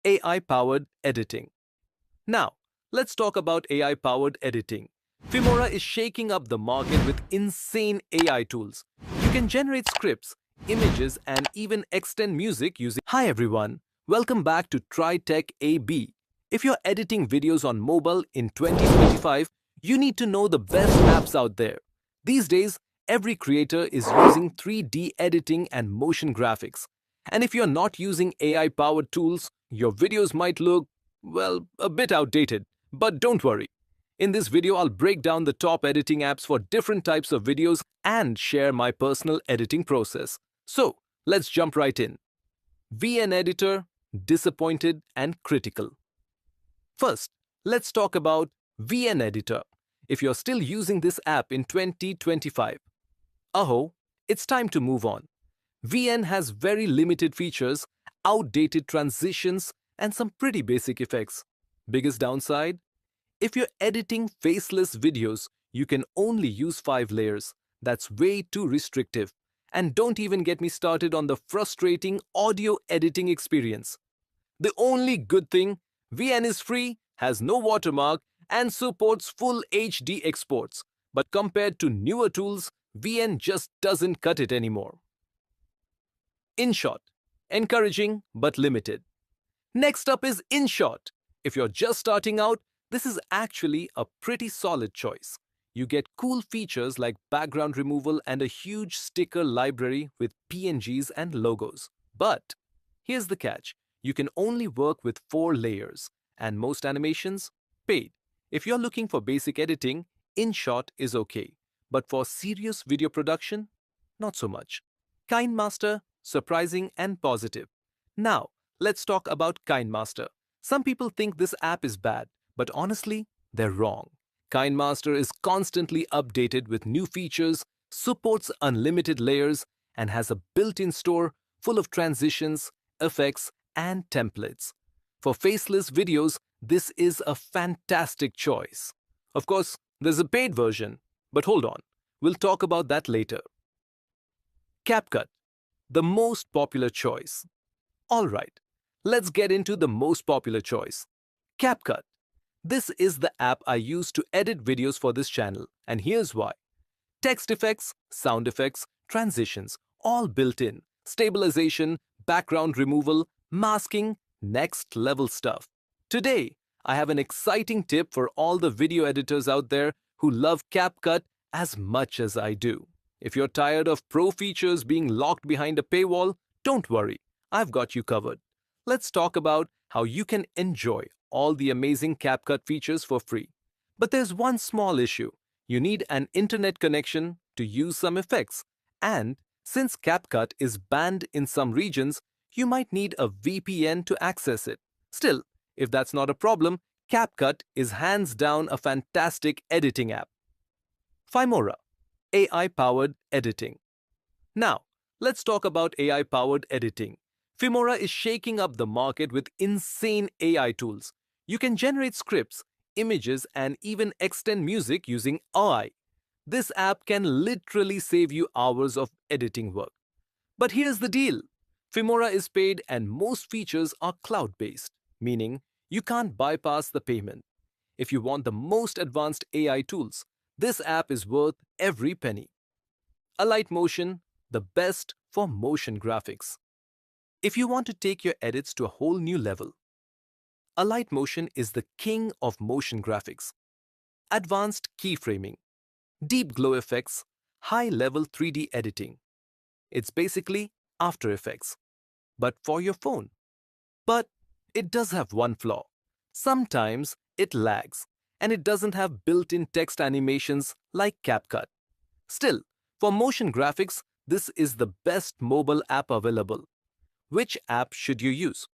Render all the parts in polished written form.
AI-powered editing. Now, let's talk about AI-powered editing. Filmora is shaking up the market with insane AI tools. You can generate scripts, images, and even extend music using... Hi everyone, welcome back to TryTech AB. If you're editing videos on mobile in 2025, you need to know the best apps out there. These days, every creator is using 3D editing and motion graphics. And if you're not using AI-powered tools, your videos might look, well, a bit outdated. But don't worry. In this video, I'll break down the top editing apps for different types of videos and share my personal editing process. So, let's jump right in. VN Editor, disappointed and critical. First, let's talk about VN Editor. If you're still using this app in 2025, it's time to move on. VN has very limited features, outdated transitions, and some pretty basic effects. Biggest downside? If you're editing faceless videos, you can only use 5 layers. That's way too restrictive. And don't even get me started on the frustrating audio editing experience. The only good thing, VN is free, has no watermark, and supports full HD exports. But compared to newer tools, VN just doesn't cut it anymore. InShot, encouraging but limited. Next up is InShot. If you're just starting out, this is actually a pretty solid choice. You get cool features like background removal and a huge sticker library with PNGs and logos. But here's the catch. You can only work with 4 layers, and most animations, paid. If you're looking for basic editing, InShot is okay. But for serious video production, not so much. KineMaster, surprising and positive. Now, let's talk about KineMaster. Some people think this app is bad, but honestly, they're wrong. KineMaster is constantly updated with new features, supports unlimited layers, and has a built-in store full of transitions, effects, and templates. For faceless videos, this is a fantastic choice. Of course, there's a paid version, but hold on, we'll talk about that later. CapCut, the most popular choice. Alright, let's get into the most popular choice. CapCut. This is the app I use to edit videos for this channel, and here's why. Text effects, sound effects, transitions, all built in. Stabilization, background removal, masking, next level stuff. Today, I have an exciting tip for all the video editors out there who love CapCut as much as I do. If you're tired of pro features being locked behind a paywall, don't worry, I've got you covered. Let's talk about how you can enjoy all the amazing CapCut features for free. But there's one small issue. You need an internet connection to use some effects. And since CapCut is banned in some regions, you might need a VPN to access it. Still, if that's not a problem, CapCut is hands down a fantastic editing app. Filmora, AI-powered editing. Now, let's talk about AI-powered editing. Filmora is shaking up the market with insane AI tools. You can generate scripts, images, and even extend music using AI. This app can literally save you hours of editing work. But here's the deal. Filmora is paid and most features are cloud-based, meaning you can't bypass the payment. If you want the most advanced AI tools, this app is worth every penny. Alight Motion, the best for motion graphics. If you want to take your edits to a whole new level, Alight Motion is the king of motion graphics. Advanced keyframing, deep glow effects, high-level 3D editing. It's basically After Effects, but for your phone. But it does have one flaw. Sometimes it lags, and it doesn't have built-in text animations like CapCut. Still, for motion graphics, this is the best mobile app available. Which app should you use?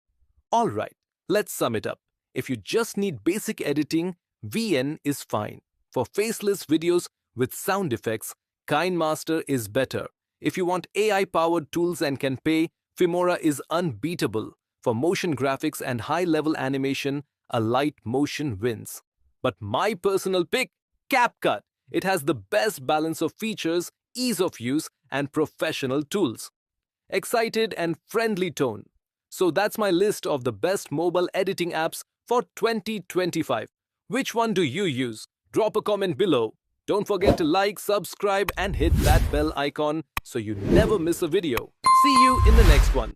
Alright, let's sum it up. If you just need basic editing, VN is fine. For faceless videos with sound effects, KineMaster is better. If you want AI-powered tools and can pay, Filmora is unbeatable. For motion graphics and high-level animation, Alight Motion wins. But my personal pick, CapCut. It has the best balance of features, ease of use, and professional tools. Excited and friendly tone. So that's my list of the best mobile editing apps for 2025. Which one do you use? Drop a comment below. Don't forget to like, subscribe and hit that bell icon so you never miss a video. See you in the next one.